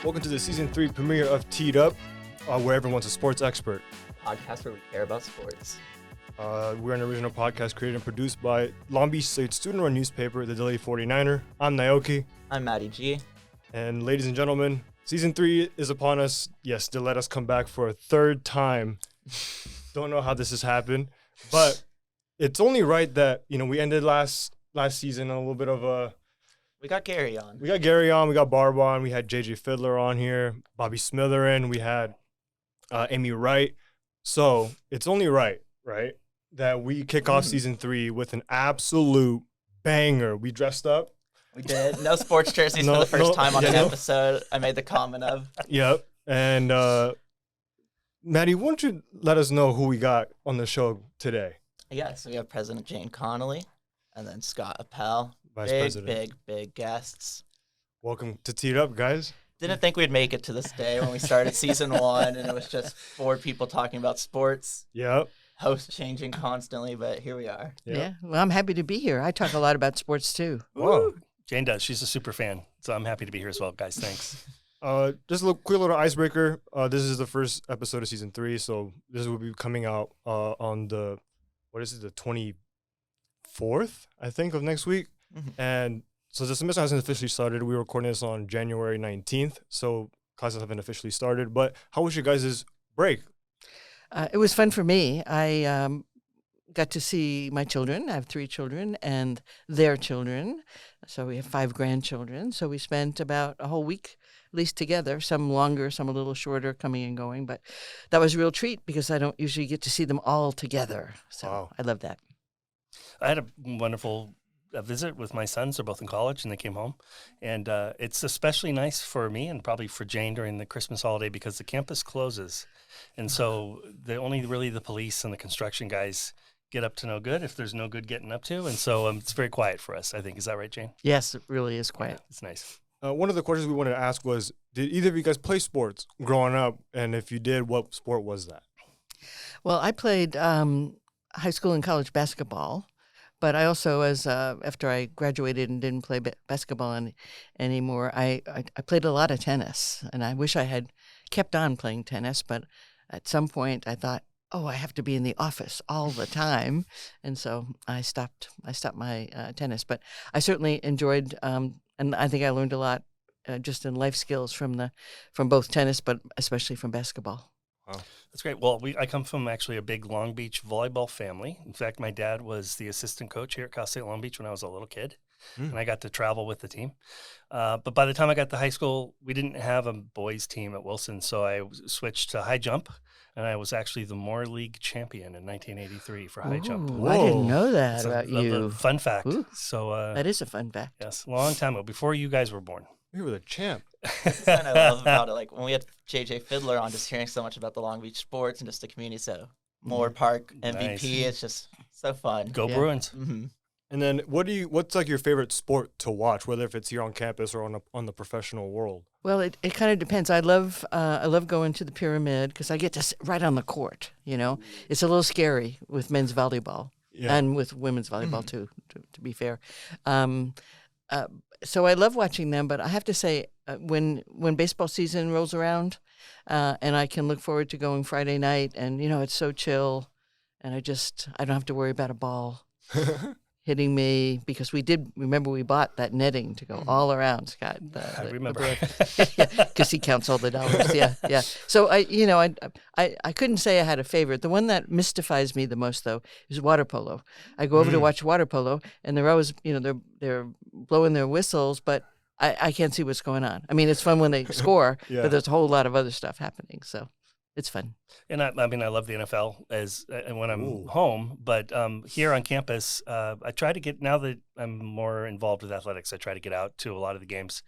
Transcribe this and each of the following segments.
Welcome to the Season 3 premiere of Teed Up, where everyone's a sports expert. Podcast where we care about sports. We're an original podcast created and produced by Long Beach State student-run newspaper, the Daily 49er. I'm Naoki. I'm Maddie G. And ladies and gentlemen, Season 3 is upon us. Yes, they let us come back for a third time. Don't know how this has happened, but it's only right that, we ended last season on a little bit of a... We got Gary on. We got Barb on, we had JJ Fiddler on here, Bobby Smitherin, we had Amy Wright. So it's only right, that we kick off Season 3 with an absolute banger. We dressed up. We did. No sports jerseys for the first time on an episode. I made the comment of. Yep. And Maddie, why don't you let us know who we got on the show today? Yeah, so we have President Jane Connoley and then Scott Apel. Vice President. Big guests. Welcome to Teed Up, guys. Didn't think we'd make it to this day when we started Season 1 and it was just 4 people talking about sports. Yep. Host changing constantly, but here we are. Yep. Yeah, well, I'm happy to be here. I talk a lot about sports, too. Whoa. Jane does. She's a super fan, so I'm happy to be here as well, guys. Thanks. Just a quick little icebreaker. This is the first episode of Season 3, so this will be coming out on the 24th, I think, of next week. Mm-hmm. And so the semester hasn't officially started. We were recording this on January 19th, so classes haven't officially started. But how was your guys' break? It was fun for me. I got to see my children. I have 3 children and their children. So we have 5 grandchildren. So we spent about a whole week at least together, some longer, some a little shorter, coming and going. But that was a real treat because I don't usually get to see them all together. So Wow. I love that. I had a wonderful visit with my sons. They're both in college, and they came home. And it's especially nice for me and probably for Jane during the Christmas holiday because the campus closes. And so only really the police and the construction guys get up to no good if there's no good getting up to. And so it's very quiet for us, I think. Is that right, Jane? Yes, it really is quiet. Yeah, it's nice. One of the questions we wanted to ask was, did either of you guys play sports growing up? And if you did, what sport was that? Well, I played high school and college basketball. But I also, after I graduated and didn't play basketball anymore, I played a lot of tennis. And I wish I had kept on playing tennis. But at some point, I thought, I have to be in the office all the time. And so I stopped my tennis. But I certainly enjoyed, and I think I learned a lot just in life skills from both tennis, but especially from basketball. Wow. That's great. Well, I come from actually a big Long Beach volleyball family. In fact, my dad was the assistant coach here at Cal State Long Beach when I was a little kid, and I got to travel with the team. But by the time I got to high school, we didn't have a boys team at Wilson, so I switched to high jump, and I was actually the Moore League champion in 1983 for high jump. Ooh, I didn't know that It's about a you. fun fact. Ooh, So that is a fun fact. yes, a long time ago, before you guys were born. You were the champ. That's what I love about it. Like when we had JJ Fiddler on, just hearing so much about the Long Beach sports and just the community. So Moore Park MVP, Nice. it's just so fun. Go Yeah. Bruins. Mm-hmm. And then what's like your favorite sport to watch, whether if it's here on campus or on the professional world? Well, it kind of depends. I love going to the Pyramid because I get to sit right on the court. It's a little scary with men's volleyball and with women's volleyball too. To be fair, so I love watching them. But I have to say, when baseball season rolls around, and I can look forward to going Friday night, and it's so chill, and I don't have to worry about a ball hitting me because we bought that netting to go all around, Scott. I remember. Because he counts all the dollars. Yeah. So I couldn't say I had a favorite. The one that mystifies me the most though is water polo. I go over to watch water polo, and they're always they're blowing their whistles, but I can't see what's going on. I mean, it's fun when they score, but there's a whole lot of other stuff happening. So it's fun. And I love the NFL when I'm home, but here on campus, I try to get, now that I'm more involved with athletics, I try to get out to a lot of the games,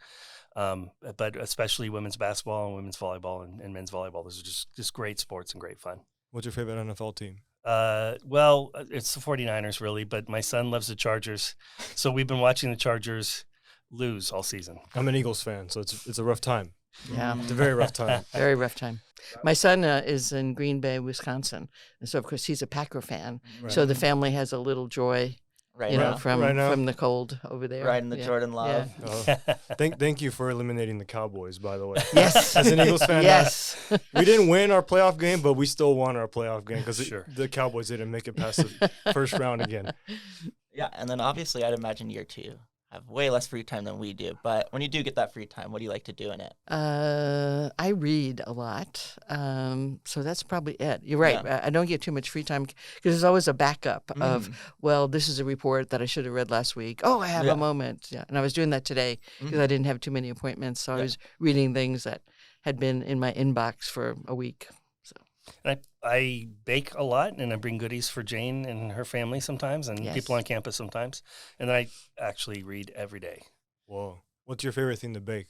but especially women's basketball and women's volleyball and men's volleyball. Those are just great sports and great fun. What's your favorite NFL team? Well, it's the 49ers really, but my son loves the Chargers. So we've been watching the Chargers lose all season. I'm an Eagles fan, so it's a rough time. Yeah. It's a very rough time. Very rough time. My son is in Green Bay, Wisconsin. And so, of course, he's a Packer fan. Right. So the family has a little joy right you know, now. from Right now. from the cold over there. Riding the Yeah. Jordan Love. Thank you for eliminating the Cowboys, by the way. Yes. As an Eagles fan, Yes. we didn't win our playoff game, but we still won our playoff game because Sure. the Cowboys didn't make it past the first round again. Yeah, and then obviously I'd imagine year 2 have way less free time than we do. But when you do get that free time, what do you like to do in it? I read a lot, so that's probably it. You're right. Yeah. I don't get too much free time because there's always a backup of, well, this is a report that I should have read last week. Oh, I have Yeah. a moment. Yeah, and I was doing that today because I didn't have too many appointments, so I Yeah. was reading things that had been in my inbox for a week. So And I bake a lot, and I bring goodies for Jane and her family sometimes, and Yes. people on campus sometimes. And I actually read every day. Whoa. What's your favorite thing to bake?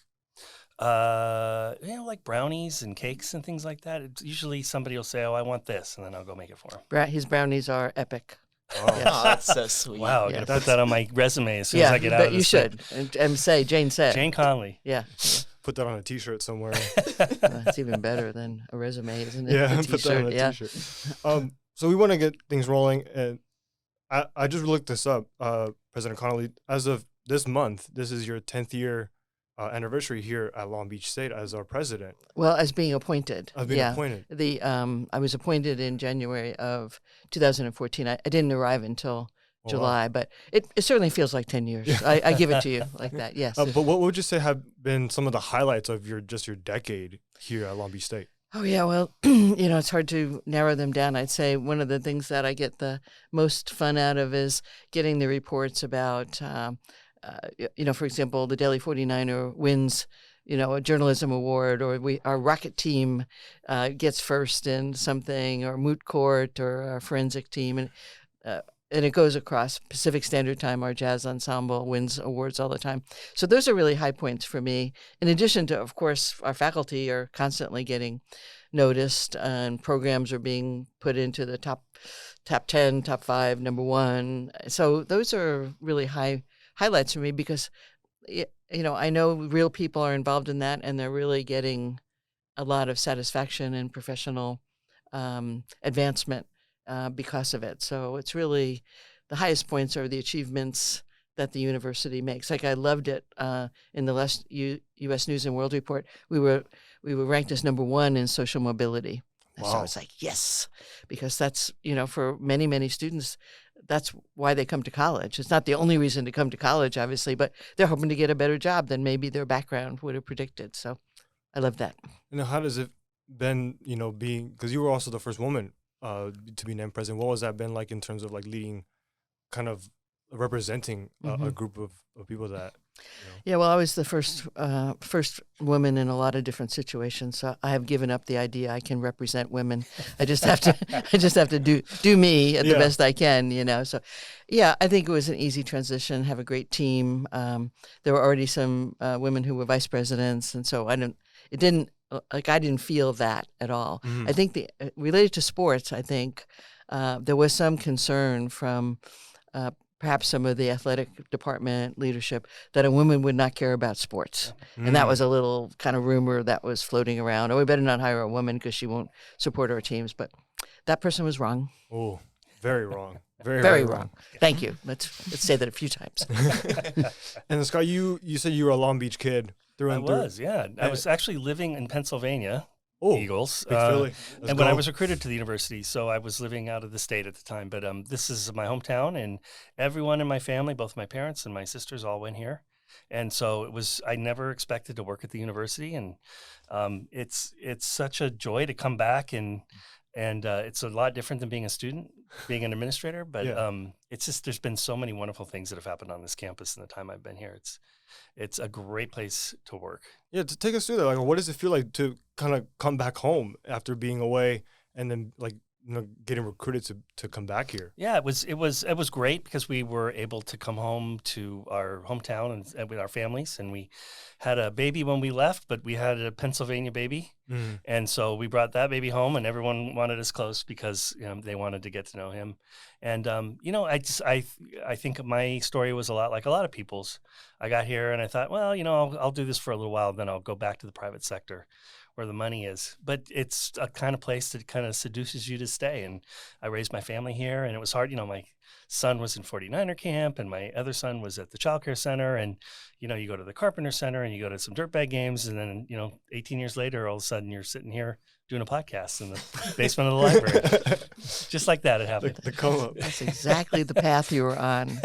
Like brownies and cakes and things like that. It's usually somebody will say, "Oh, I want this," and then I'll go make it for them. his brownies are epic. Wow. Oh, that's so sweet. Wow, I Yeah. gotta put that on my resume as soon as Yeah, I get out but of you this should and say Jane said. Jane Conoley. Yeah, Put that on a T-shirt somewhere. that's even better than a resume, isn't it? Yeah, A put that on a t-shirt, yeah. T-shirt. So we want to get things rolling, and I just looked this up. President Connolly, as of this month, this is your 10th year anniversary here at Long Beach State as our president. Well, as being appointed. I've been yeah. appointed. I was appointed in January of 2014. I didn't arrive until Oh, wow. July, but it certainly feels like 10 years. I give it to you like that. Yes. But what would you say have been some of the highlights of your decade here at Long Beach State? Oh, yeah. Well, it's hard to narrow them down. I'd say one of the things that I get the most fun out of is getting the reports about, for example, the Daily 49er wins, a journalism award, or our rocket team gets first in something, or moot court, or our forensic team. And it goes across Pacific Standard Time. Our jazz ensemble wins awards all the time. So those are really high points for me. In addition to, of course, our faculty are constantly getting noticed, and programs are being put into the top 10, top 5, number 1. So those are really highlights for me because, I know real people are involved in that, and they're really getting a lot of satisfaction and professional advancement because of it. So it's really the highest points are the achievements that the university makes. Like I loved it in the last U.S. News and World Report. We were ranked as number 1 in social mobility. And so Wow. it's like, yes, because that's, for many, many students, that's why they come to college. It's not the only reason to come to college, obviously, but they're hoping to get a better job than maybe their background would have predicted. So I love that. And how does it been, being, because you were also the first woman to be named president. What was that been like in terms of like leading, kind of representing a group of people that, Yeah, well, I was the first woman in a lot of different situations. So I have given up the idea I can represent women. I just have to do me at the best I can, So, yeah, I think it was an easy transition. Have a great team. There were already some women who were vice presidents, and so I didn't feel that at all. I think related to sports, I think there was some concern from perhaps some of the athletic department leadership that a woman would not care about sports. And that was a little kind of rumor that was floating around. Oh, we better not hire a woman because she won't support our teams. But that person was wrong. Oh, very wrong. Very, Very wrong. Thank you. Let's say that a few times. And Scott, you said you were a Long Beach kid through I and through. was, yeah. I was actually living in Pennsylvania, Oh, Eagles. Big Philly. Let's And when I go. was recruited to the university, so I was living out of the state at the time. But this is my hometown, and everyone in my family, both my parents and my sisters, all went here. And so I never expected to work at the university, and it's such a joy to come back, and it's a lot different than being a student, being an administrator. But it's just there's been so many wonderful things that have happened on this campus in the time I've been here. It's a great place to work. Yeah, to take us through that, like, what does it feel like to kind of come back home after being away and then getting recruited to come back here? Yeah, it was great because we were able to come home to our hometown and with our families, and we had a baby when we left, but we had a Pennsylvania baby, and so we brought that baby home, and everyone wanted us close because they wanted to get to know him, and I think my story was a lot like a lot of people's. I got here and I thought, well, I'll do this for a little while, then I'll go back to the private sector, where the money is. But it's a kind of place that kind of seduces you to stay. And I raised my family here, and it was hard. My son was in 49er camp, and my other son was at the child care center. And, you go to the Carpenter Center, and you go to some dirtbag games. And then, 18 years later, all of a sudden you're sitting here doing a podcast in the basement of the library. Just like that, it happened. The come-up. That's exactly the path you were on.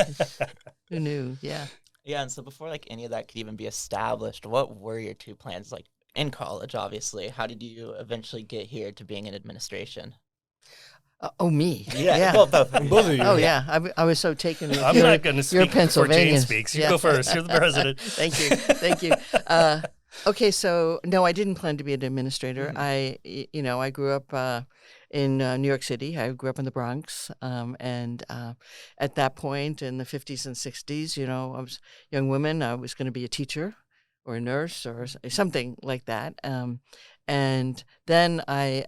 Who knew? Yeah. Yeah, and so before like any of that could even be established, what were your two plans like in college, obviously? How did you eventually get here to being in administration? Me. Yeah. Both of you. Both of you. Oh, yeah. I was so taken with I'm not going to speak before Pennsylvania. Jane speaks. You go first. You're the president. Thank you. Okay, so no, I didn't plan to be an administrator. Mm-hmm. I grew up in New York City. I grew up in the Bronx, and at that point in the 50s and 60s, I was a young woman. I was going to be a teacher or a nurse or something like that. And then I,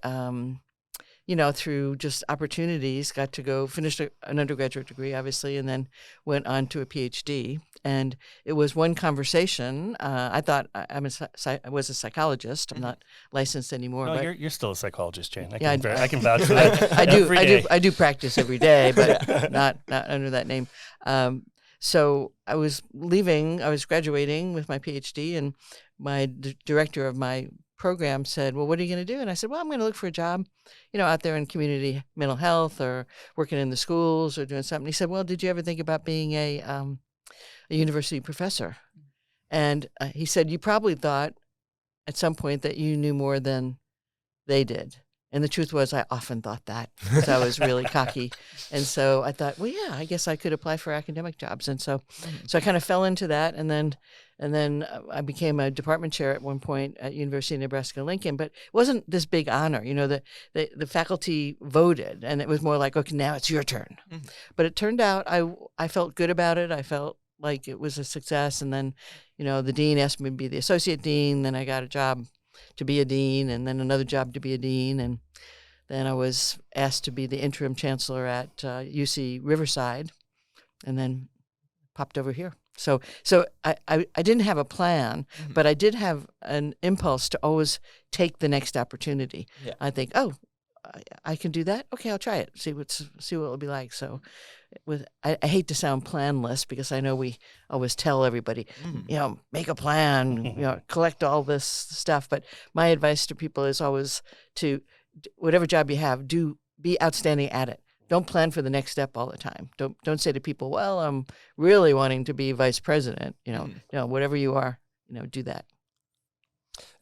through just opportunities, got to go finish an undergraduate degree, obviously, and then went on to a PhD. And it was one conversation. I thought I was a psychologist. I'm not licensed anymore. No, but you're still a psychologist, Jane. I I can vouch for that. I do practice every day, but not under that name. So I was graduating with my PhD, and my director of my program said, "Well, what are you going to do?" And I said, "Well, I'm going to look for a job, out there in community mental health or working in the schools or doing something." He said, "Well, did you ever think about being a university professor?" And he said, "You probably thought at some point that you knew more than they did." And the truth was, I often thought that because I was really cocky. And so I thought, well, yeah, I guess I could apply for academic jobs. And so I kind of fell into that. And then I became a department chair at one point at University of Nebraska-Lincoln. But it wasn't this big honor. The faculty voted, and it was more like, okay, now it's your turn. Mm-hmm. But it turned out I felt good about it. I felt like it was a success. And then, the dean asked me to be the associate dean. Then I got a job to be a dean, and then another job to be a dean, and then I was asked to be the interim chancellor at UC Riverside, and then popped over here. So I didn't have a plan, but I did have an impulse to always take the next opportunity. Yeah. I think, I can do that. Okay, I'll try it. See what it'll be like. So, I hate to sound planless because I know we always tell everybody, make a plan, collect all this stuff. But my advice to people is always to, whatever job you have, be outstanding at it. Don't plan for the next step all the time. Don't say to people, well, I'm really wanting to be vice president. Whatever you are, do that.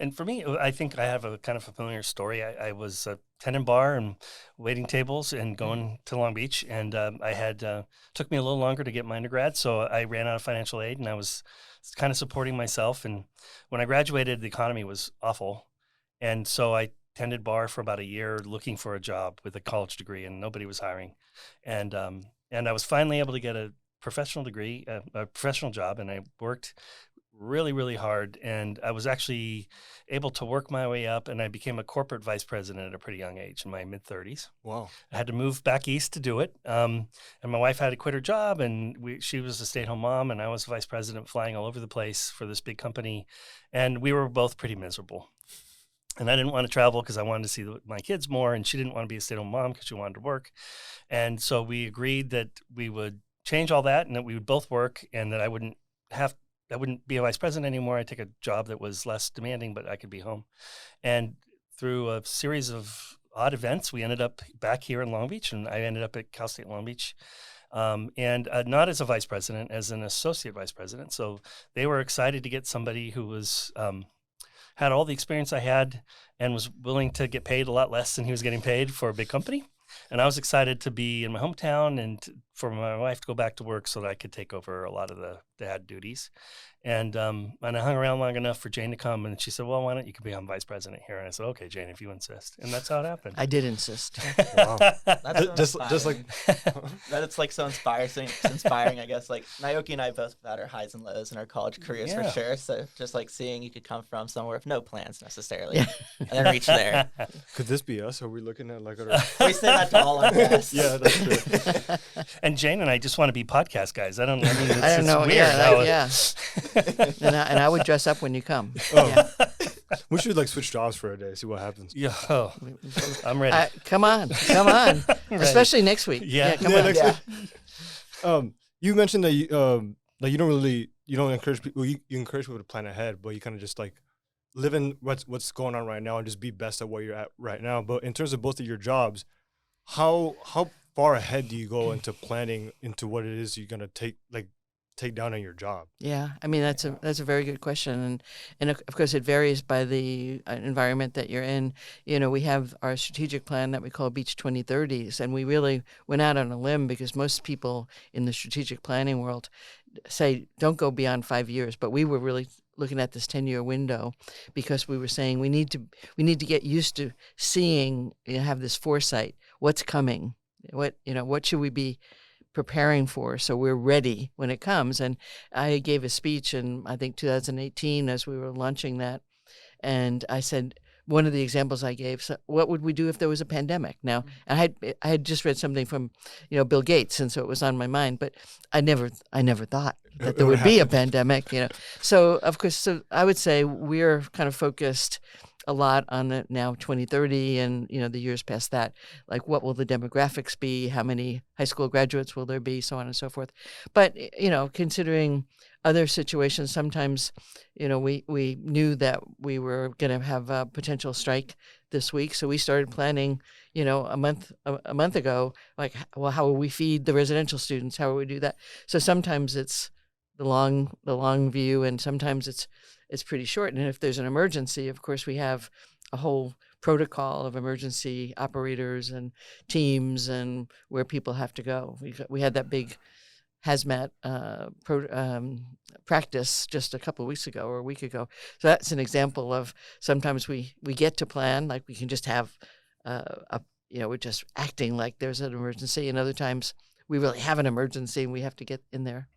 And for me, I think I have a kind of familiar story. I was tending bar and waiting tables and going to Long Beach, and took me a little longer to get my undergrad, so I ran out of financial aid, and I was kind of supporting myself. And when I graduated, the economy was awful, and so I tended bar for about a year looking for a job with a college degree, and nobody was hiring. And I was finally able to get a professional degree, a professional job, and I worked really, really hard, and I was actually able to work my way up, and I became a corporate vice president at a pretty young age, in my mid-30s. Wow. I had to move back east to do it, and my wife had to quit her job, and she was a stay-at-home mom, and I was vice president flying all over the place for this big company, and we were both pretty miserable. And I didn't want to travel because I wanted to see my kids more, and she didn't want to be a stay-at-home mom because she wanted to work. And so we agreed that we would change all that and that we would both work, and that I wouldn't be a vice president anymore. I'd take a job that was less demanding, but I could be home. And through a series of odd events, we ended up back here in Long Beach, and I ended up at Cal State Long Beach, and not as a vice president, as an associate vice president. So they were excited to get somebody who was had all the experience I had and was willing to get paid a lot less than he was getting paid for a big company. And I was excited to be in my hometown and for my wife to go back to work so that I could take over a lot of the dad duties. And I hung around long enough for Jane to come, and she said, well, why don't you become vice president here? And I said, okay, Jane, if you insist. And that's how it happened. I did insist. Wow. That's just like that's like so inspiring, I guess. Like Naoki and I both had our highs and lows in our college careers for sure. So just like seeing you could come from somewhere with no plans necessarily and then reach there. Could this be us? Are we looking at like our we say that to all our guests. Yeah, that's true. And Jane and I just want to be podcast guys. I don't know. It's Weird. and I would dress up when you come. Oh. Yeah. We should like switch jobs for a day, see what happens. Yeah, I'm ready. Come on, especially next week. Yeah. Come on. Next week. You mentioned that you don't encourage people. You encourage people to plan ahead, but you kind of just like live in what's going on right now and just be best at where you're at right now. But in terms of both of your jobs, how far ahead do you go into planning into what it is you're gonna take down in your job? Yeah, I mean that's a very good question, and of course it varies by the environment that you're in. You know, we have our strategic plan that we call Beach 2030s, and we really went out on a limb because most people in the strategic planning world say don't go beyond 5 years, but we were really looking at this 10-year window because we were saying we need to get used to seeing, have this foresight, what's coming, what should we be preparing for so we're ready when it comes. And I gave a speech in, I think, 2018 as we were launching that. And I said, one of the examples I gave, so what would we do if there was a pandemic? Now, I had just read something from, Bill Gates, and so it was on my mind, but I never thought that there would be a pandemic, So, of course, so I would say we're kind of focused a lot on the now 2030 and, the years past that, like what will the demographics be? How many high school graduates will there be? So on and so forth. But, considering other situations, sometimes, we knew that we were going to have a potential strike this week. So we started planning, a month ago, like, well, how will we feed the residential students? How will we do that? So sometimes it's the long view, and sometimes it's pretty short. And if there's an emergency, of course, we have a whole protocol of emergency operators and teams and where people have to go. We had that big hazmat practice just a couple of weeks ago or a week ago. So that's an example of sometimes we get to plan, like we can just have we're just acting like there's an emergency, and other times we really have an emergency and we have to get in there.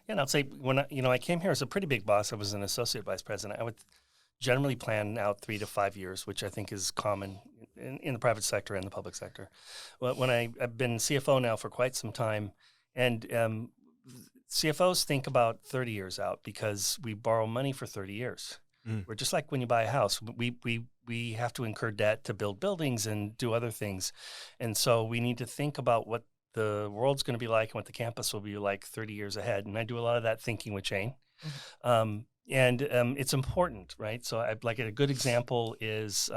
Yeah, and I'd say when I came here as a pretty big boss, I was an associate vice president. I would generally plan out 3 to 5 years, which I think is common in the private sector and the public sector. Well, when I've been CFO now for quite some time, and CFOs think about 30 years out because we borrow money for 30 years. We're just like when you buy a house, we have to incur debt to build buildings and do other things, and so we need to think about what the world's going to be like and what the campus will be like 30 years ahead. And I do a lot of that thinking with Jane. It's important, right? So a good example is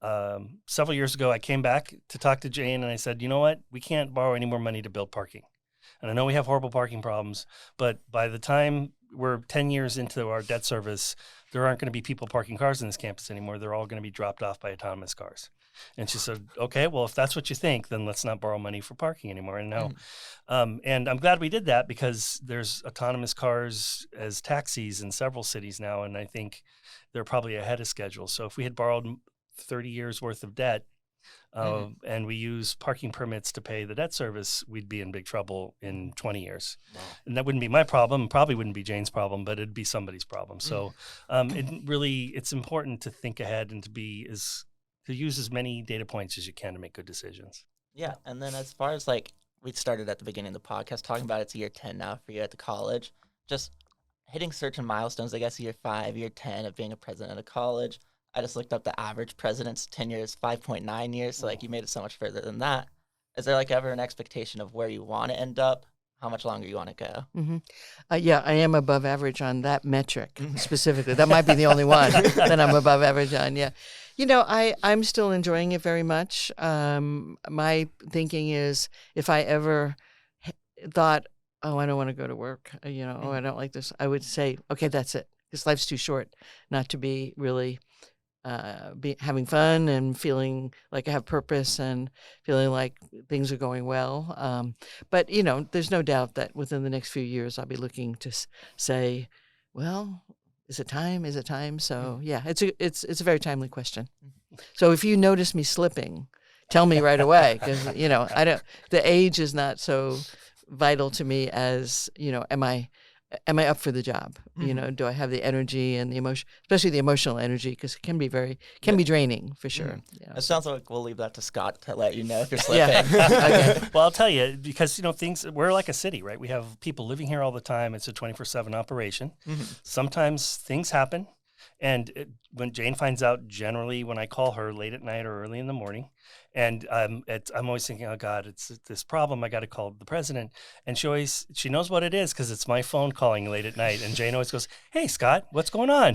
several years ago, I came back to talk to Jane and I said, you know what? We can't borrow any more money to build parking. And I know we have horrible parking problems, but by the time we're 10 years into our debt service, there aren't going to be people parking cars in this campus anymore. They're all going to be dropped off by autonomous cars. And she said, okay, well, if that's what you think, then let's not borrow money for parking anymore. And no. And I'm glad we did that because there's autonomous cars as taxis in several cities now. And I think they're probably ahead of schedule. So if we had borrowed 30 years worth of debt and we use parking permits to pay the debt service, we'd be in big trouble in 20 years. Wow. And that wouldn't be my problem, probably wouldn't be Jane's problem, but it'd be somebody's problem. So it's important to think ahead and to use as many data points as you can to make good decisions. Yeah, and then as far as we started at the beginning of the podcast talking about it's year 10 now for you at the college, just hitting certain milestones, I guess year 5, year 10 of being a president at a college. I just looked up the average president's tenure is 5.9 years, so you made it so much further than that. Is there ever an expectation of where you want to end up? How much longer you want to go? Mm-hmm. Yeah, I am above average on that metric specifically. That might be the only one that I'm above average on, yeah. I'm still enjoying it very much. My thinking is if I ever thought, oh, I don't want to go to work, oh, I don't like this, I would say, okay, that's it. Because life's too short not to be really having fun and feeling like I have purpose and feeling like things are going well. But, there's no doubt that within the next few years, I'll be looking to say, well, is it time? Is it time? So, yeah, it's a very timely question. So if you notice me slipping, tell me right away because, the age is not so vital to me as, am I up for the job? Do I have the energy and the emotion, especially the emotional energy, because it can be be draining for sure. It sounds like we'll leave that to Scott to let you know if you're slipping. Okay. Well, I'll tell you, because, we're like a city, right? We have people living here all the time. It's a 24/7 operation. Sometimes things happen When Jane finds out, generally when I call her late at night or early in the morning, and I'm always thinking, oh God, it's this problem. I got to call the president, and she knows what it is because it's my phone calling late at night. And Jane always goes, "Hey Scott, what's going on?"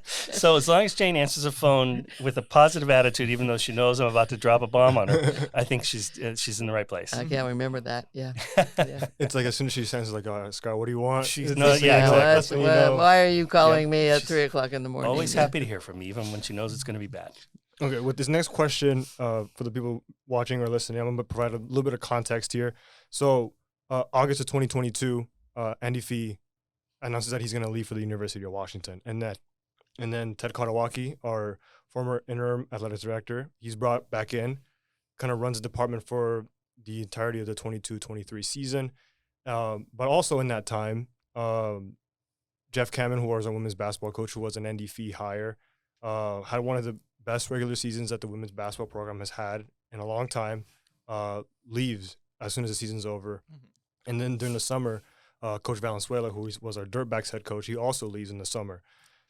So as long as Jane answers the phone with a positive attitude, even though she knows I'm about to drop a bomb on her, I think she's in the right place. I can't remember that. Yeah. It's like as soon as she sends, like, Scott, what do you want? She's Exactly. Why are you calling me at 3:00 in the morning? Always happy to hear from me, even when she knows it's going to be bad. Okay, with this next question, for the people watching or listening, I'm going to provide a little bit of context here. So, August of 2022, Andy Fee announces that he's going to leave for the University of Washington. And then Ted Naoki, our former interim athletics director, he's brought back in, kind of runs the department for the entirety of the 22-23 season. But also in that time, Jeff Kamen, who was our women's basketball coach, who was an Andy Fee hire, had one of the best regular seasons that the women's basketball program has had in a long time, leaves as soon as the season's over. Mm-hmm. And then during the summer, Coach Valenzuela, who was our Dirtbags head coach, he also leaves in the summer.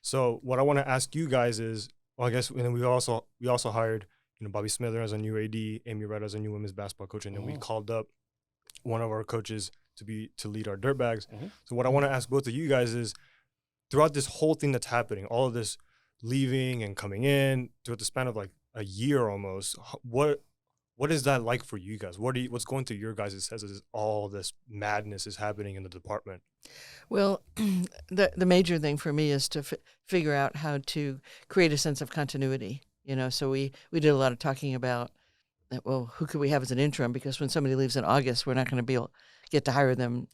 So what I want to ask you guys is, well, I guess, and then we also hired, Bobby Smither as a new AD, Amy Wright as a new women's basketball coach, and then we called up one of our coaches to lead our Dirtbags. Mm-hmm. So what I want to ask both of you guys is, throughout this whole thing that's happening, all of this leaving and coming in throughout the span of like a year almost, what is that like for you guys? What's going through your guys' heads as all this madness is happening in the department? Well, the major thing for me is to figure out how to create a sense of continuity. So we did a lot of talking about, well, who could we have as an interim? Because when somebody leaves in August, we're not going to be able to get to hire them,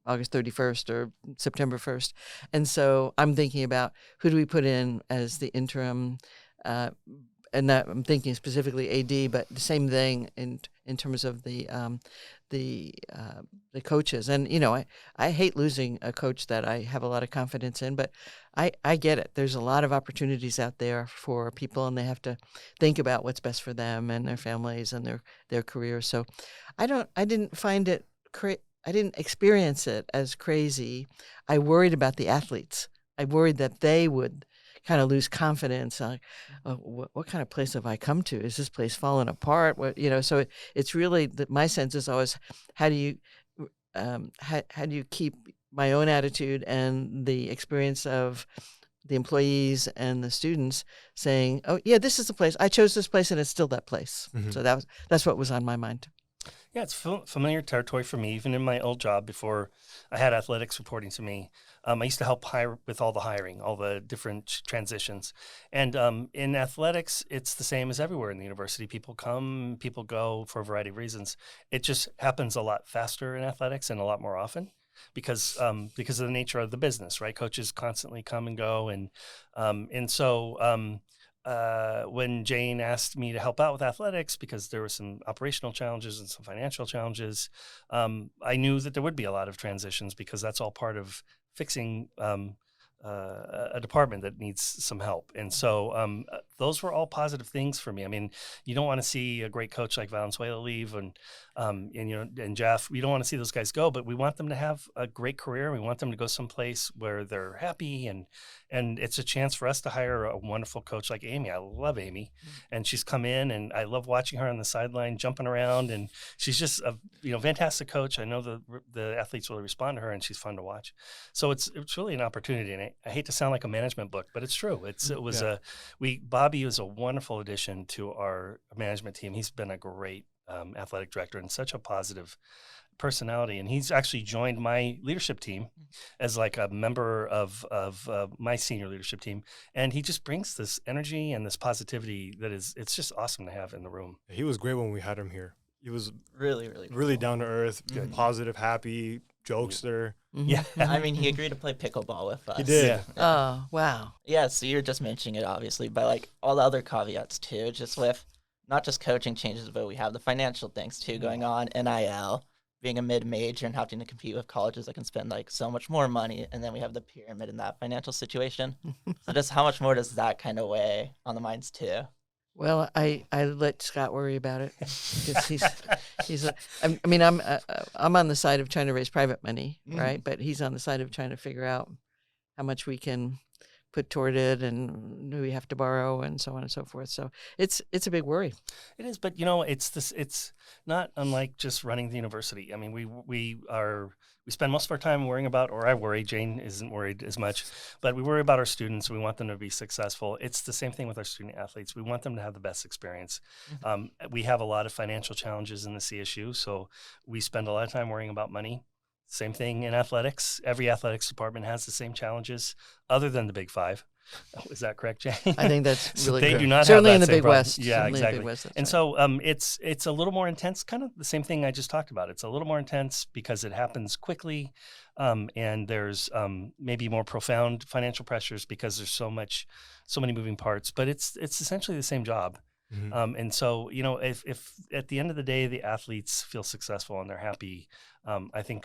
August 31st or September 1st. And so I'm thinking about, who do we put in as the interim? And that I'm thinking specifically AD, but the same thing in terms of the coaches. And I hate losing a coach that I have a lot of confidence in, but I get it. There's a lot of opportunities out there for people, and they have to think about what's best for them and their families and their careers. So I didn't find it I didn't experience it as crazy. I worried about the athletes. I worried that they would kind of lose confidence. What kind of place have I come to? Is this place falling apart? So it's really my sense is always, how do you keep my own attitude and the experience of the employees and the students saying, oh yeah, this is the place. I chose this place and it's still that place. Mm-hmm. So that's what was on my mind. Yeah, it's familiar territory for me. Even in my old job, before I had athletics reporting to me, I used to help hire with all the hiring, all the different transitions. And in athletics, it's the same as everywhere in the university. People come, people go for a variety of reasons. It just happens a lot faster in athletics and a lot more often because of the nature of the business, right? Coaches constantly come and go, and so. When Jane asked me to help out with athletics because there were some operational challenges and some financial challenges, I knew that there would be a lot of transitions because that's all part of fixing a department that needs some help. And so those were all positive things for me. I mean, you don't want to see a great coach like Valenzuela leave and Jeff. We don't want to see those guys go, but we want them to have a great career. We want them to go someplace where they're happy, and it's a chance for us to hire a wonderful coach like Amy. I love Amy, and she's come in, and I love watching her on the sideline jumping around, and she's just a fantastic coach. I know the athletes really respond to her, and she's fun to watch. So it's really an opportunity, and I hate to sound like a management book, but it's true. Bobby was a wonderful addition to our management team. He's been a great athletic director and such a positive personality, and he's actually joined my leadership team as like a member of my senior leadership team, and he just brings this energy and this positivity it's just awesome to have in the room. He was great when we had him here. He was really cool. Really down to earth, positive, happy, jokester. Yeah. I mean, he agreed to play pickleball with us. He did. Yeah. Oh, wow. Yeah, so you're just mentioning it, obviously, but like all the other caveats too, just with not just coaching changes, but we have the financial things too going on, NIL, being a mid-major and having to compete with colleges that can spend like so much more money, and then we have the pyramid in that financial situation. So just how much more does that kind of weigh on the minds too? Well, I let Scott worry about it because I'm on the side of trying to raise private money, right? But he's on the side of trying to figure out how much we can put toward it, and do we have to borrow, and so on and so forth. So it's a big worry. It is, but it's not unlike just running the university. I mean, we spend most of our time worrying about, or I worry, Jane isn't worried as much, but we worry about our students. We want them to be successful. It's the same thing with our student athletes. We want them to have the best experience. We have a lot of financial challenges in the CSU, so we spend a lot of time worrying about money. Same thing in athletics. Every athletics department has the same challenges, other than the Big Five. Oh, is that correct, Jane? I think that's really they good. do not Certainly have in that the same Big problem. West. Yeah, Certainly in the exactly. Big West, And right. so it's a little more intense, kind of the same thing I just talked about. It's a little more intense because it happens quickly, and there's maybe more profound financial pressures because there's so many moving parts. But it's essentially the same job. Mhm. And so, if at the end of the day the athletes feel successful and they're happy, I think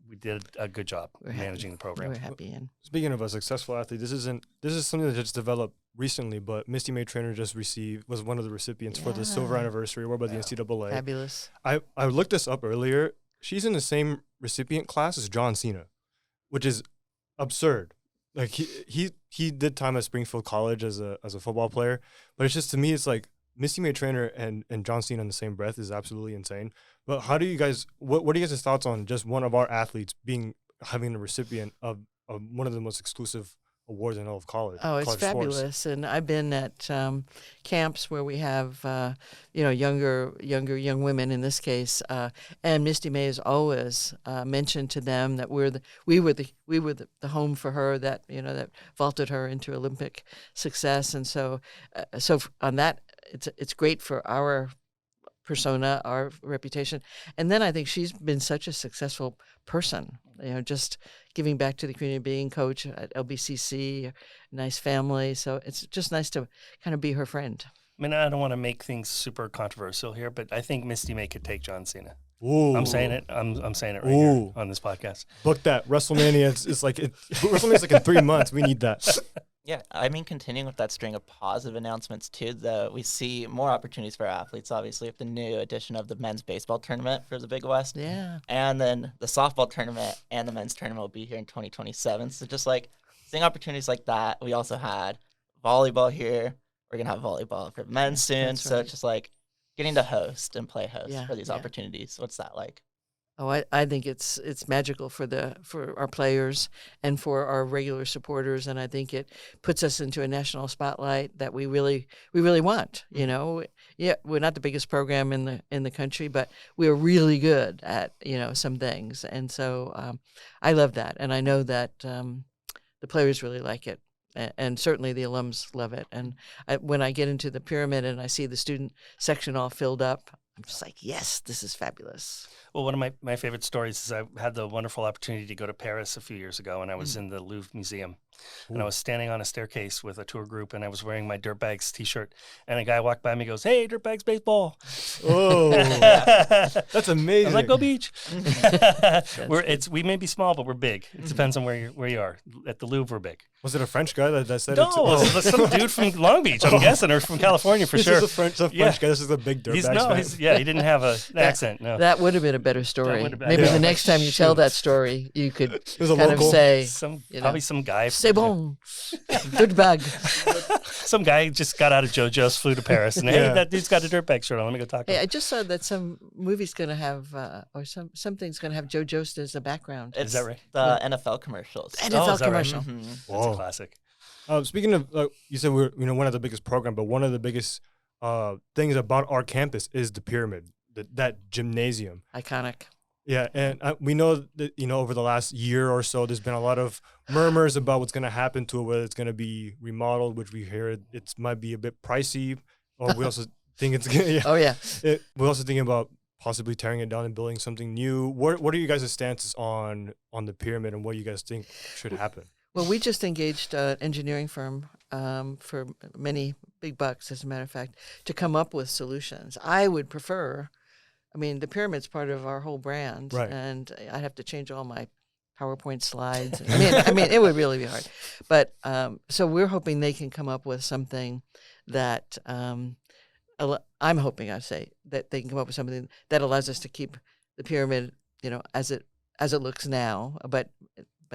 we did a good job We're happy. managing the program. We're happy. And Speaking of a successful athlete, this is something that just developed recently, but Missy May Trainer was one of the recipients for the silver Yeah. anniversary award by the NCAA. fabulous. I looked this up earlier. She's in the same recipient class as John Cena, which is absurd. Like he did time at Springfield College as a football player, but it's just, to me, it's like Missy May Trainer and John Cena in the same breath is absolutely insane. But how do you guys, what are you guys' thoughts on just one of our athletes having the recipient of one of the most exclusive awards in all of college? Oh, it's college sports? fabulous. And I've been at camps where we have, young women in this case, and Misty May has always mentioned to them that we were the home for her, that that vaulted her into Olympic success. And so on that, it's great for our persona, our reputation. And then I think she's been such a successful person, just giving back to the community, being coach at LBCC, nice family. So it's just nice to kind of be her friend. I mean, I don't want to make things super controversial here, but I think Misty May could take John Cena. Ooh. I'm saying it. I'm saying it right Ooh. here on this podcast. Book that. WrestleMania. WrestleMania's like in 3 months. We need that. Yeah, I mean, continuing with that string of positive announcements too, though, we see more opportunities for athletes, obviously, with the new addition of the men's baseball tournament for the Big West. Yeah. And then the softball tournament and the men's tournament will be here in 2027. So just like seeing opportunities like that. We also had volleyball here. We're going to have volleyball for men's soon. That's So right. it's just like getting to host and play host Yeah, for these yeah. opportunities. What's that like? Oh, I think it's magical for our players and for our regular supporters, and I think it puts us into a national spotlight that we really want. Yeah, we're not the biggest program in the country, but we're really good at some things, and so I love that, and I know that the players really like it. And certainly the alums love it. And when I get into the pyramid and I see the student section all filled up, I'm just like, yes, this is fabulous. Well, one of my favorite stories is I had the wonderful opportunity to go to Paris a few years ago, and I was in the Louvre Museum. And I was standing on a staircase with a tour group, and I was wearing my Dirtbags T-shirt. And a guy walked by me and goes, "Hey, Dirtbags baseball." Oh, that's amazing. I'm like, "Go Beach." We may be small, but we're big. It depends on where you are. At the Louvre, we're big. Was it a French guy that said No, it? Oh. it was some dude from Long Beach, I'm guessing, or from California for This sure. is a French Yeah. guy. This is a big dirtbag He didn't have an accent. No, That would have been a better story. would have been- Maybe Yeah. the next time you tell that story, you could was a kind of local. say, probably some guy. "C'est bon, good bag." Some guy just got out of JoJo's, flew to Paris, and hey, Yeah. that dude's got a dirtbag shirt on. Let me go talk to Hey, him. I just saw that some movie's going to have, or something's going to have Joe Jost as a background. It's that right? the NFL commercials. NFL is that right? commercial. Mhm. That's Whoa. a classic. Speaking of, you said we're one of the biggest program, but one of the biggest things about our campus is the pyramid, that gymnasium. Iconic. Yeah, and we know that over the last year or so, there's been a lot of murmurs about what's going to happen to it, whether it's going to be remodeled, which we hear it might be a bit pricey, or we also think it's going to. Yeah, Oh yeah. we're also thinking about possibly tearing it down and building something new. What are you guys' stances on the pyramid, and what do you guys think should happen? Well, we just engaged an engineering firm for many big bucks, as a matter of fact, to come up with solutions. I would prefer, the pyramid's part of our whole brand, Right. and I'd have to change all my PowerPoint slides. It would really be hard. But so we're hoping they can come up with something that I'm hoping, that they can come up with something that allows us to keep the pyramid, as it looks now, but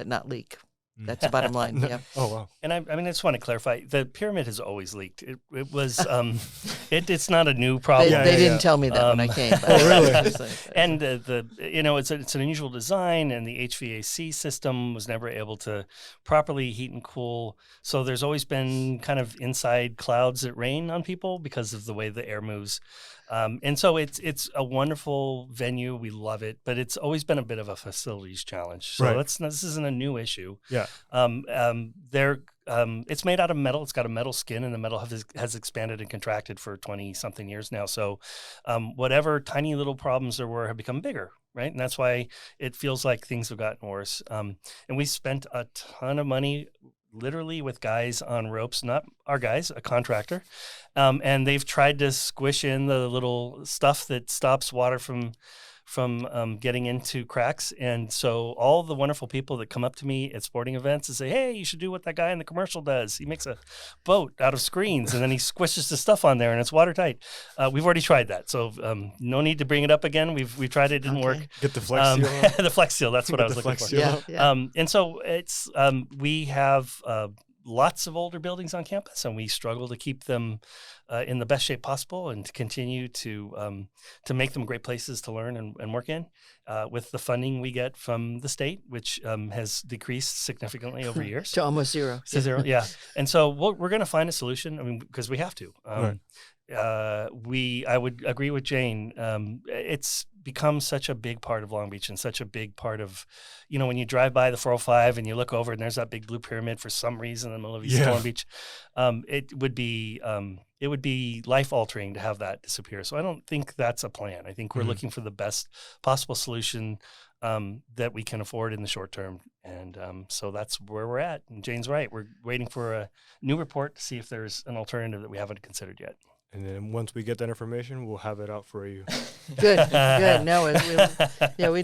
not leak. That's the bottom line. Yeah. Oh, wow. And I mean, I just want to clarify: the pyramid has always leaked. It was, it's not a new problem. They didn't tell me that when I came. But really? And it's an unusual design, and the HVAC system was never able to properly heat and cool. So there's always been kind of inside clouds that rain on people because of the way the air moves. And so it's a wonderful venue. We love it, but it's always been a bit of a facilities challenge. So Right. this isn't a new issue. Yeah. It's made out of metal. It's got a metal skin, and the metal has expanded and contracted for 20-something years now. So whatever tiny little problems there were have become bigger, right? And that's why it feels like things have gotten worse. And we spent a ton of money literally with guys on ropes, not our guys, a contractor. And they've tried to squish in the little stuff that stops water from getting into cracks. And so all the wonderful people that come up to me at sporting events and say, hey, you should do what that guy in the commercial does. He makes a boat out of screens and then he squishes the stuff on there and it's watertight. We've already tried that. So no need to bring it up again. We've tried it. It didn't work. Get the Flex Seal on. The Flex Seal. That's what I was looking for. Yeah. And so it's we have lots of older buildings on campus, and we struggle to keep them in the best shape possible and to continue to make them great places to learn and work in. With the funding we get from the state, which has decreased significantly over years. To almost zero. To zero, yeah. And so we're going to find a solution. I mean, because we have to. Right. I would agree with Jane. It's become such a big part of Long Beach and such a big part of, when you drive by the 405 and you look over and there's that big blue pyramid for some reason in the middle of East Long Beach, it would be life altering to have that disappear. So I don't think that's a plan. I think we're looking for the best possible solution that we can afford in the short term. And so that's where we're at. And Jane's right. We're waiting for a new report to see if there's an alternative that we haven't considered yet. And then once we get that information, we'll have it out for you. Good. No,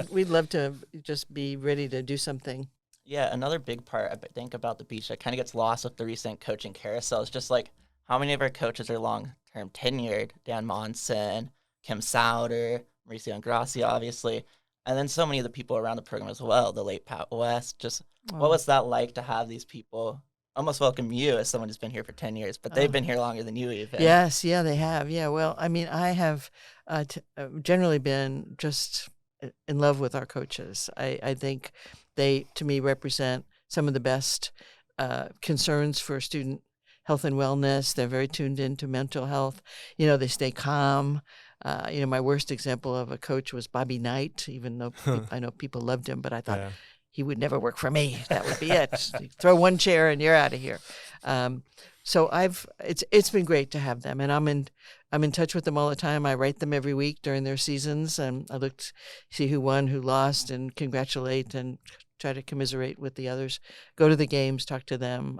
we'd love to just be ready to do something. Yeah, another big part I think about the beach that kind of gets lost with the recent coaching carousel is just like how many of our coaches are long-term tenured. Dan Monson, Kim Souter, Mauricio Ingrassia, obviously, and then so many of the people around the program as well, the late Pat West. Just what was that like to have these people almost welcome you as someone who's been here for 10 years, but they've been here longer than you even. Yes, yeah, they have. Yeah, well, I mean, I have generally been just in love with our coaches. I think they, to me, represent some of the best concerns for student health and wellness. They're very tuned into mental health. They stay calm. My worst example of a coach was Bobby Knight, even though I know people loved him, but I thought, he would never work for me. That would be it. Throw one chair and you're out of here. So it's been great to have them, and I'm in touch with them all the time. I write them every week during their seasons, and I look to see who won, who lost, and congratulate and try to commiserate with the others. Go to the games, talk to them.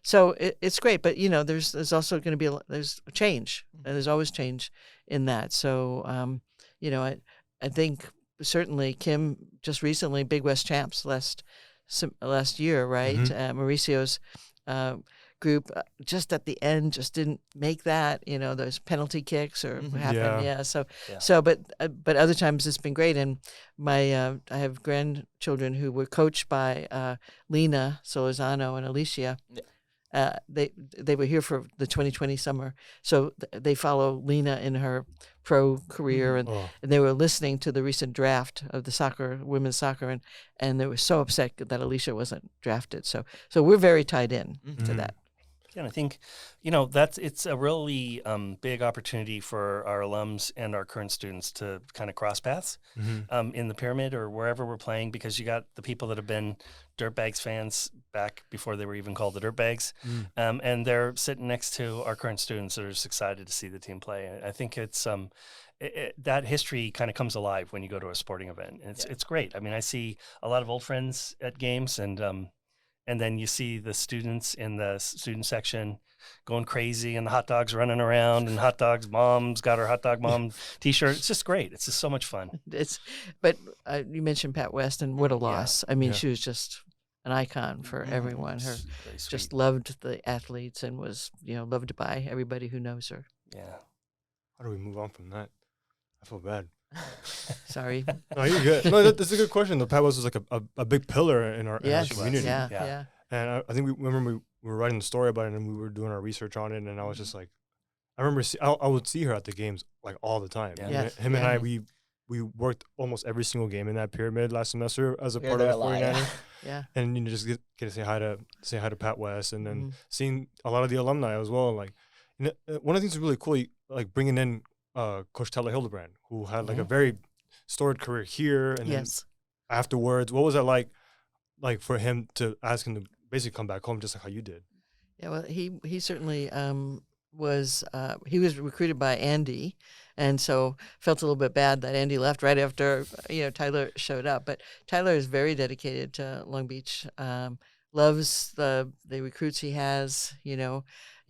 So it's great, but there's also going to be there's change. There's always change in that. So I think. Certainly, Kim just recently Big West champs last year, right? Mauricio's group just at the end just didn't make that. Those penalty kicks or what happened. Yeah. So, but other times it's been great. And I have grandchildren who were coached by Lena Solorzano and Alicia. Yeah. They were here for the 2020 summer, so they follow Lena in her pro career, and they were listening to the recent draft of the women's soccer, and they were so upset that Alicia wasn't drafted. So we're very tied in to that. Yeah, and I think, it's a really big opportunity for our alums and our current students to kind of cross paths in the pyramid or wherever we're playing, because you got the people that have been Dirtbags fans back before they were even called the Dirtbags, and they're sitting next to our current students that are just excited to see the team play. I think it's that history kind of comes alive when you go to a sporting event. It's great. I mean, I see a lot of old friends at games, and then you see the students in the student section going crazy and the hot dogs running around and hot dogs mom's got her hot dog mom t-shirt. It's just great. It's just so much fun. But you mentioned Pat West, and what a loss. I mean, she was just an icon for everyone. Her just loved the athletes and was, loved by everybody who knows her. Yeah. How do we move on from that? I feel bad. Sorry. No, you're good. No, that's a good question. The Pat was like a big pillar in our Yes. community. Yeah. And I think we remember we were writing the story about it and we were doing our research on it. And I was just like, I remember I would see her at the games like all the time. Yeah. Yes, Him and yeah. I, we worked almost every single game in that pyramid last semester as a You're part of there the a lot, 49ers. Yeah. And just get to say hi to Pat West, and then Mhm. seeing a lot of the alumni as well. Like, one of the things that's really cool, like bringing in Coach Tyler Hildbrand, who had like a very storied career here, and Yes. then afterwards, what was it like for him to ask him to basically come back home, just like how you did? Yeah, well, he certainly was he was recruited by Andy, and so felt a little bit bad that Andy left right after Tyler showed up. But Tyler is very dedicated to Long Beach. Loves the recruits he has.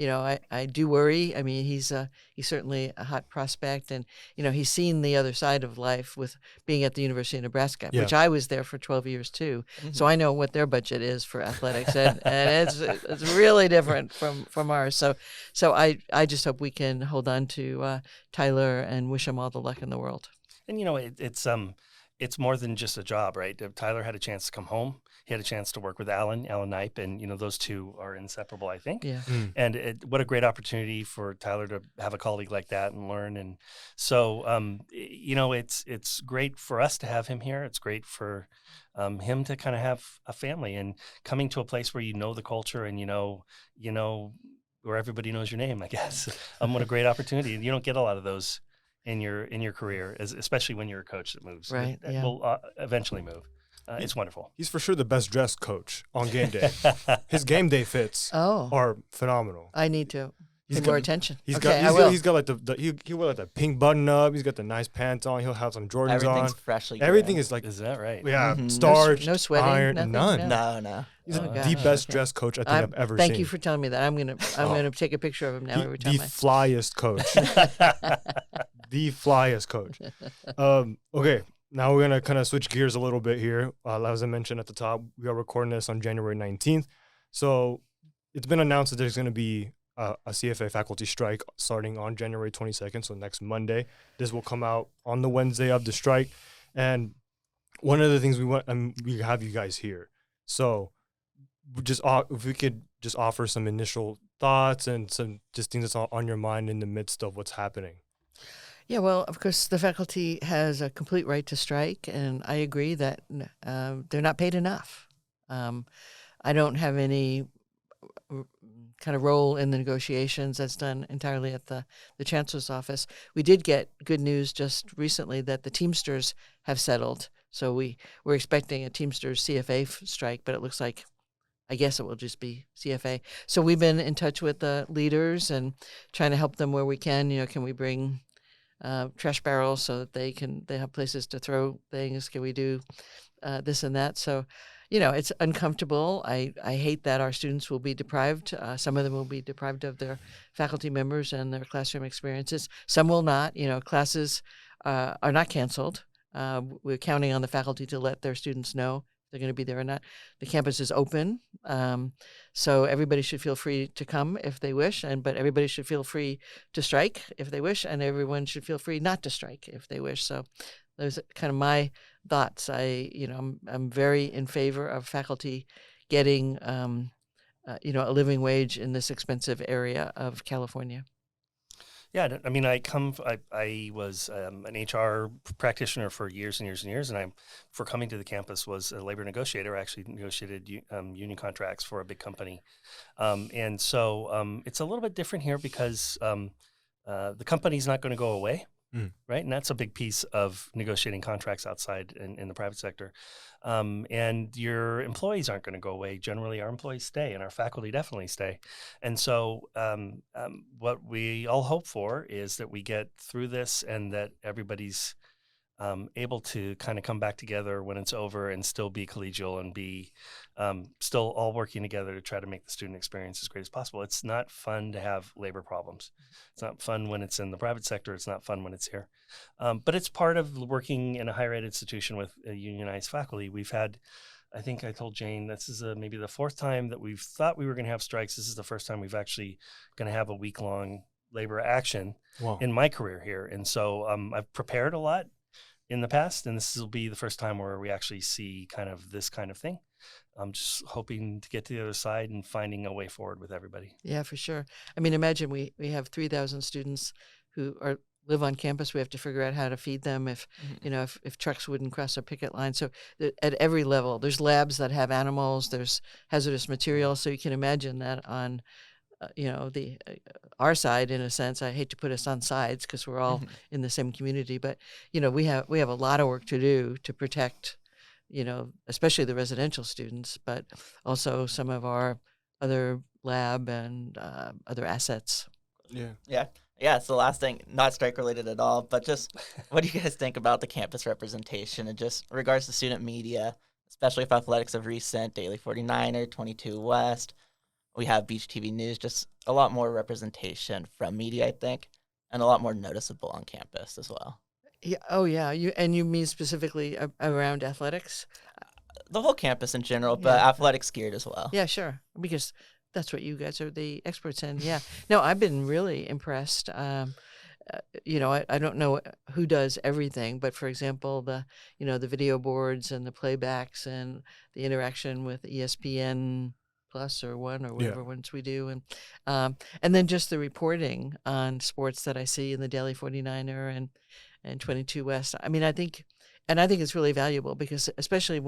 I do worry. I mean, he's certainly a hot prospect, and he's seen the other side of life with being at the University of Nebraska, Yeah. which I was there for 12 years too. So I know what their budget is for athletics, and it's really different from ours. So I just hope we can hold on to Tyler and wish him all the luck in the world. And it's more than just a job, right? Tyler had a chance to come home. He had a chance to work with Alan Knipe, and those two are inseparable, I think. Yeah. And what a great opportunity for Tyler to have a colleague like that and learn. And so, it's great for us to have him here. It's great for him to kind of have a family and coming to a place where the culture and where everybody knows your name, I guess. What a great opportunity. And you don't get a lot of those in your career, especially when you're a coach that moves. Right, That yeah. will eventually move. It's wonderful. He's for sure the best dressed coach on game day. His game day fits Oh, are phenomenal. I need to He's pay more got- attention. He's Okay, I got will. he's got like he wear like the pink button up. He's got the nice pants on. He'll have some Jordans Everything's on. freshly Everything groomed. is like Is that right? Mhm. starched, No sweating, iron, nothing? none. No. He's Oh, the gosh, best okay. dressed coach I think I've ever Thank seen. you for telling me that. I'm gonna take a picture of him now every the time. flyest coach. The flyest coach. Okay, now we're gonna kind of switch gears a little bit here. As I mentioned at the top, we are recording this on January 19th. So it's been announced that there's gonna be a CFA faculty strike starting on January 22nd, so next Monday. This will come out on the Wednesday of the strike. And one of the things we have you guys here. So if we could just offer some initial thoughts and some just things that's on your mind in the midst of what's happening. Yeah, well, of course, the faculty has a complete right to strike, and I agree that they're not paid enough. I don't have any kind of role in the negotiations. That's done entirely at the Chancellor's office. We did get good news just recently that the Teamsters have settled. So we're expecting a Teamsters CFA strike, but it looks like, I guess it will just be CFA. So we've been in touch with the leaders and trying to help them where we can. Can we bring trash barrels so that they have places to throw things? Can we do this and that? So, it's uncomfortable. I hate that our students will be deprived. Some of them will be deprived of their faculty members and their classroom experiences. Some will not. Classes are not canceled. We're counting on the faculty to let their students know if they're going to be there or not. The campus is open, so everybody should feel free to come if they wish, but everybody should feel free to strike if they wish, and everyone should feel free not to strike if they wish. So those are kind of my thoughts. I'm very in favor of faculty getting a living wage in this expensive area of California. Yeah, I mean, I was an HR practitioner for years and years and years, and for coming to the campus was a labor negotiator. I actually negotiated union contracts for a big company, and so it's a little bit different here because the company's not going to go away. Right. And that's a big piece of negotiating contracts outside in the private sector. And your employees aren't going to go away. Generally, our employees stay and our faculty definitely stay. And so what we all hope for is that we get through this and that everybody's able to kind of come back together when it's over and still be collegial and be still all working together to try to make the student experience as great as possible. It's not fun to have labor problems. It's not fun when it's in the private sector. It's not fun when it's here. But it's part of working in a higher ed institution with a unionized faculty. We've had, I think I told Jane, this is maybe the fourth time that we've thought we were going to have strikes. This is the first time we've actually going to have a week-long labor action in my career here. And so I've prepared a lot. in the past, and this will be the first time where we actually see kind of this kind of thing. I'm just hoping to get to the other side and finding a way forward with everybody. Yeah, for sure. I mean, imagine we have 3,000 students who live on campus. We have to figure out how to feed them if trucks wouldn't cross a picket line. So at every level, there's labs that have animals, there's hazardous materials. So you can imagine that on our side, in a sense. I hate to put us on sides because we're all in the same community, but we have a lot of work to do to protect, especially the residential students, but also some of our other lab and other assets. Yeah, it's the last thing, not strike related at all, but just what do you guys think about the campus representation and just in regards to student media, especially if athletics of recent, Daily 49er, 22 West, we have Beach TV News, just a lot more representation from media, I think, and a lot more noticeable on campus as well. Yeah. Oh, yeah. You mean specifically around athletics? The whole campus in general, but athletics geared as well. Yeah, sure. Because that's what you guys are the experts in. Yeah. No, I've been really impressed. I don't know who does everything, but for example, the video boards and the playbacks and the interaction with ESPN Plus or One or whatever ones we do, and then just the reporting on sports that I see in the Daily 49er and 22 West. I mean, I think it's really valuable because especially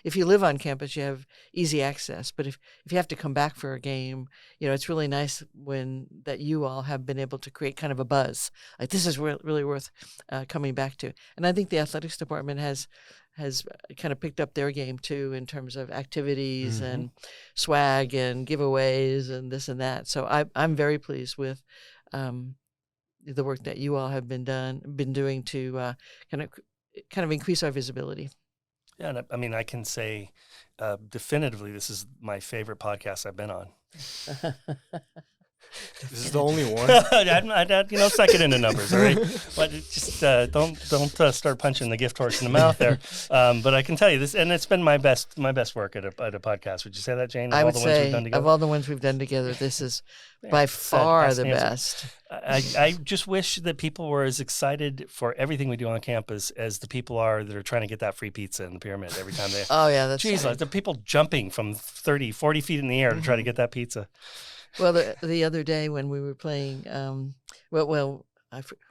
if you live on campus, you have easy access. But if you have to come back for a game, it's really nice that you all have been able to create kind of a buzz. Like this is really worth coming back to. And I think the athletics department has kind of picked up their game too in terms of activities and swag and giveaways and this and that. So I'm very pleased with the work that you all have been doing to kind of increase our visibility. Yeah, and I mean, I can say definitively this is my favorite podcast I've been on. This is the only one. I'm second in the numbers, all right? But just don't start punching the gift horse in the mouth there. But I can tell you this, and it's been my best work at a podcast. Would you say that, Jane? I would say of all the ones we've done together, this is by far the best. I just wish that people were as excited for everything we do on campus as the people are that are trying to get that free pizza in the pyramid every time they. Oh yeah, that's. Jeez, the people jumping from 30, 40 feet in the air to try to get that pizza. Well, the other day when we were playing, who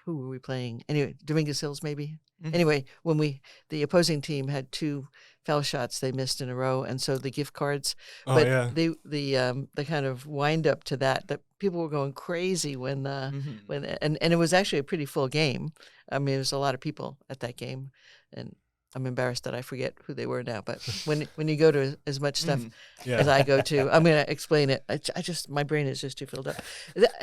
were we playing? Anyway, Dominguez Hills maybe. Anyway, when the opposing team had 2 foul shots they missed in a row, and so the gift cards. The kind of wind up to that people were going crazy when it was actually a pretty full game. I mean, there was a lot of people at that game, and I'm embarrassed that I forget who they were now, but when you go to as much stuff as I go to, I'm going to explain it. My brain is just too filled up.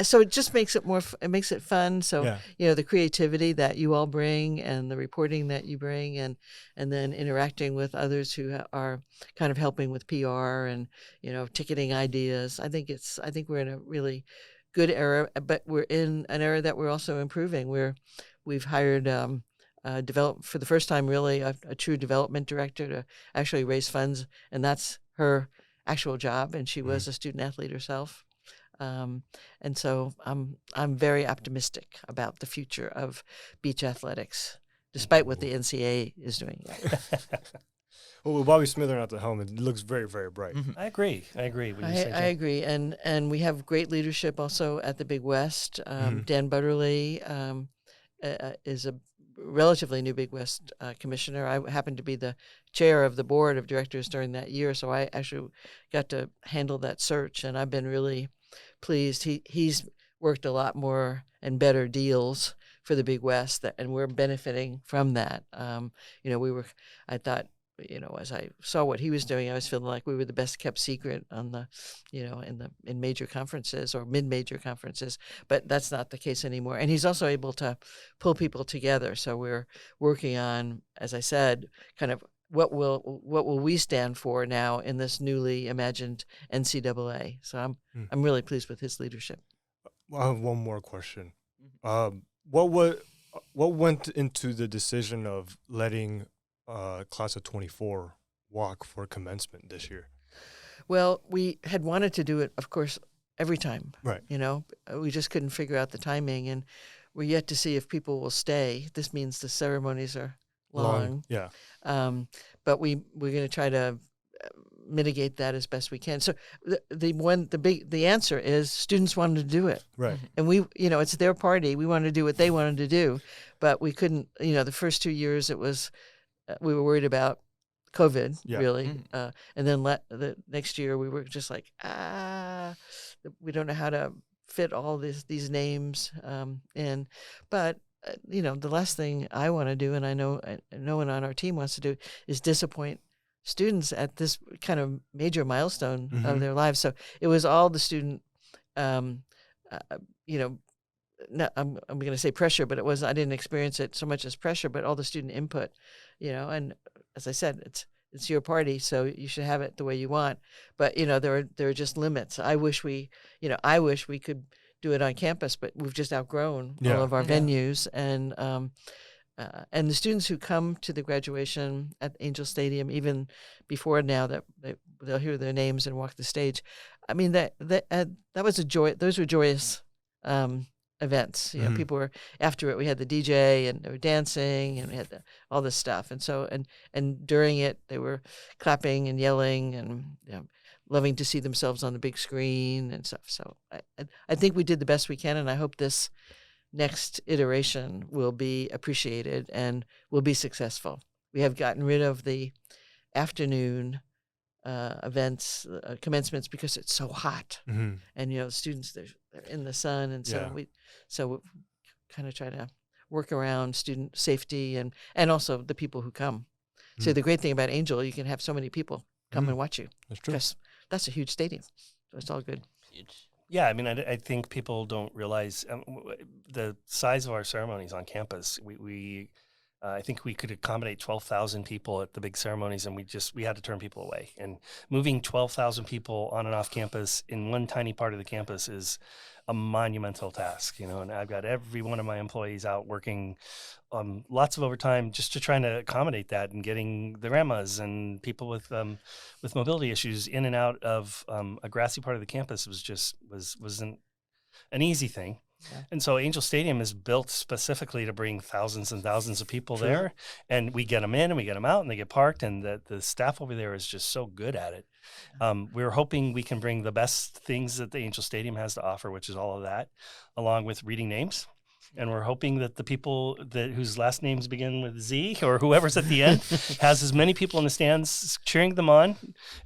So it just makes it it makes it fun. So, the creativity that you all bring and the reporting that you bring and then interacting with others who are kind of helping with PR and, ticketing ideas. I think we're in a really good era, but we're in an era that we're also improving. We've hired, develop for the first time really a true development director to actually raise funds, and that's her actual job, and she was a student athlete herself, and so I'm very optimistic about the future of beach athletics despite what the NCAA is doing. Well, with Bobby Smither at the helm, it looks very, very bright. I agree. I agree, and we have great leadership also at the Big West. Dan Butterly is a relatively new Big West commissioner. I happened to be the chair of the board of directors during that year, so I actually got to handle that search, and I've been really pleased. He's worked a lot more and better deals for the Big West, and we're benefiting from that. I thought, as I saw what he was doing, I was feeling like we were the best kept secret on the, in major conferences or mid-major conferences, but that's not the case anymore. And he's also able to pull people together. So we're working on, as I said, kind of what will we stand for now in this newly imagined NCAA. So I'm really pleased with his leadership. I have one more question. What went into the decision of letting class of 24 walk for commencement this year? Well, we had wanted to do it, of course, every time. Right. We just couldn't figure out the timing, and we're yet to see if people will stay. This means the ceremonies are long. Yeah. But we're going to try to mitigate that as best we can. So the answer is students wanted to do it. Right. And it's their party. We wanted to do what they wanted to do, but we couldn't, the first 2 years it was, we were worried about COVID, really. And then the next year we were just like, we don't know how to fit all these names in. But, the last thing I want to do, and I know no one on our team wants to do, is disappoint students at this kind of major milestone of their lives. So it was all the student, I'm going to say pressure, but I didn't experience it so much as pressure, but all the student input, and as I said, it's your party, so you should have it the way you want. But, there are just limits. I wish we could do it on campus, but we've just outgrown all of our venues. And the students who come to the graduation at Angel Stadium, even before now, that they'll hear their names and walk the stage. I mean, that was a joy. Those were joyous events. People were after it. We had the DJ and they were dancing, and we had all this stuff. And so and during it, they were clapping and yelling and loving to see themselves on the big screen and stuff. So I think we did the best we can, and I hope this next iteration will be appreciated and will be successful. We have gotten rid of the afternoon events, commencements, because it's so hot, and students they're in the sun, and so we kind of try to work around student safety and also the people who come. So the great thing about Angel, you can have so many people come and watch you. That's true. Because that's a huge stadium, so it's all good. Huge. Yeah, I mean, I think people don't realize the size of our ceremonies on campus. I think we could accommodate 12,000 people at the big ceremonies, and we had to turn people away. And moving 12,000 people on and off campus in one tiny part of the campus is a monumental task, and I've got every one of my employees out working lots of overtime just to try to accommodate that, and getting the grandmas and people with mobility issues in and out of a grassy part of the campus wasn't an easy thing. Yeah. And so Angel Stadium is built specifically to bring thousands and thousands of people there, and we get them in and we get them out, and they get parked, and the staff over there is just so good at it. We're hoping we can bring the best things that the Angel Stadium has to offer, which is all of that, along with reading names. And we're hoping that the people whose last names begin with Z, or whoever's at the end, has as many people in the stands cheering them on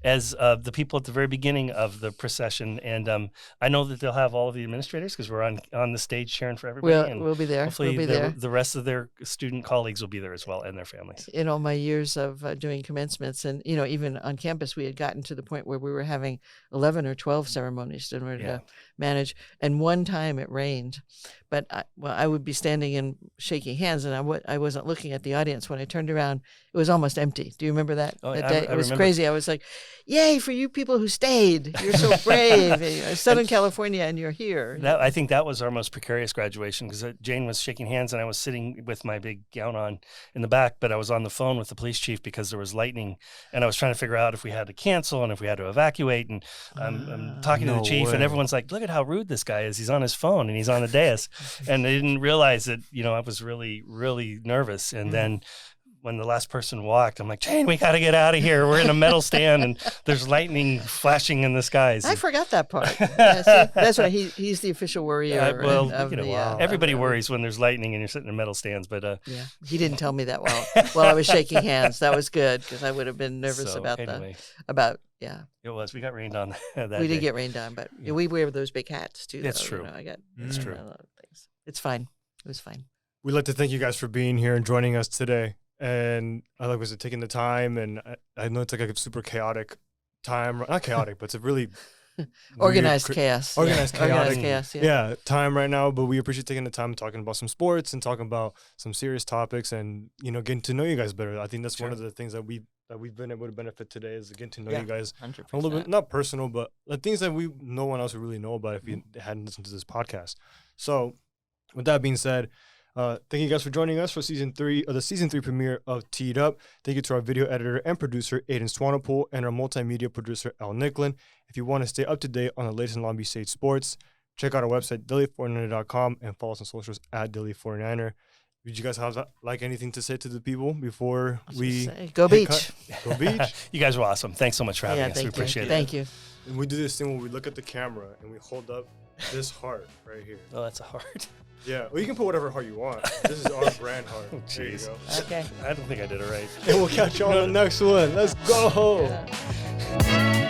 as the people at the very beginning of the procession. And I know that they'll have all of the administrators, because we're on the stage cheering for everybody. We'll be there. Hopefully we'll be there. The rest of their student colleagues will be there as well, and their families. In all my years of doing commencements, and even on campus, we had gotten to the point where we were having 11 or 12 ceremonies in order to manage. And one time it rained, but I would be standing and shaking hands, and I wasn't looking at the audience. When I turned around, it was almost empty. Do you remember that? That day? It was crazy. I was like, "Yay for you people who stayed! You're so brave, Southern California, and you're here." I think that was our most precarious graduation, because Jane was shaking hands, and I was sitting with my big gown on in the back, but I was on the phone with the police chief because there was lightning, and I was trying to figure out if we had to cancel and if we had to evacuate. And I'm talking to the chief, and everyone's like, "Look at how rude this guy is. He's on his phone and he's on the dais." And they didn't realize that, I was really, really nervous. And then when the last person walked, I'm like, "Jane, we got to get out of here. We're in a metal stand and there's lightning flashing in the skies." I forgot that part. That's why he's the official worrier. Everybody worries when there's lightning and you're sitting in metal stands. But he didn't tell me that while I was shaking hands. That was good, because I would have been nervous about. It was. We got rained on that day. We did get rained on, but we wear those big hats too. That's true. It's true. It's fine. It was fine. We'd like to thank you guys for being here and joining us today. And I like was taking the time, and I know it's like a super chaotic time. Not chaotic, but it's a really organized chaos. Organized chaos. Yeah, time right now. But we appreciate taking the time talking about some sports and talking about some serious topics, and getting to know you guys better. I think that's one of the things that we've been able to benefit today, is getting to know you guys 100%. a little bit, not personal, but the things that no one else would really know about if you hadn't listened to this podcast. So, with that being said, thank you guys for joining us for season 3 of the season 3 premiere of Teed Up. Thank you to our video editor and producer, Aiden Swanepoel, and our multimedia producer, Al Nicklin. If you want to stay up to date on the latest in Long Beach State sports, check out our website, daily49er.com, and follow us on socials at daily49er. If Did you guys have like anything to say to the people before we Go hit Beach? cut? Go Beach. You guys were awesome. Thanks so much for having us. We Thank you. appreciate it. Thank you. And we do this thing where we look at the camera and we hold up this heart right here. Oh, that's a heart. Yeah, well, you can put whatever heart you want. This is our brand heart. Oh, There you jeez. go. Okay. I don't think I did it right. And we'll catch you on the next one. Let's go. Yeah.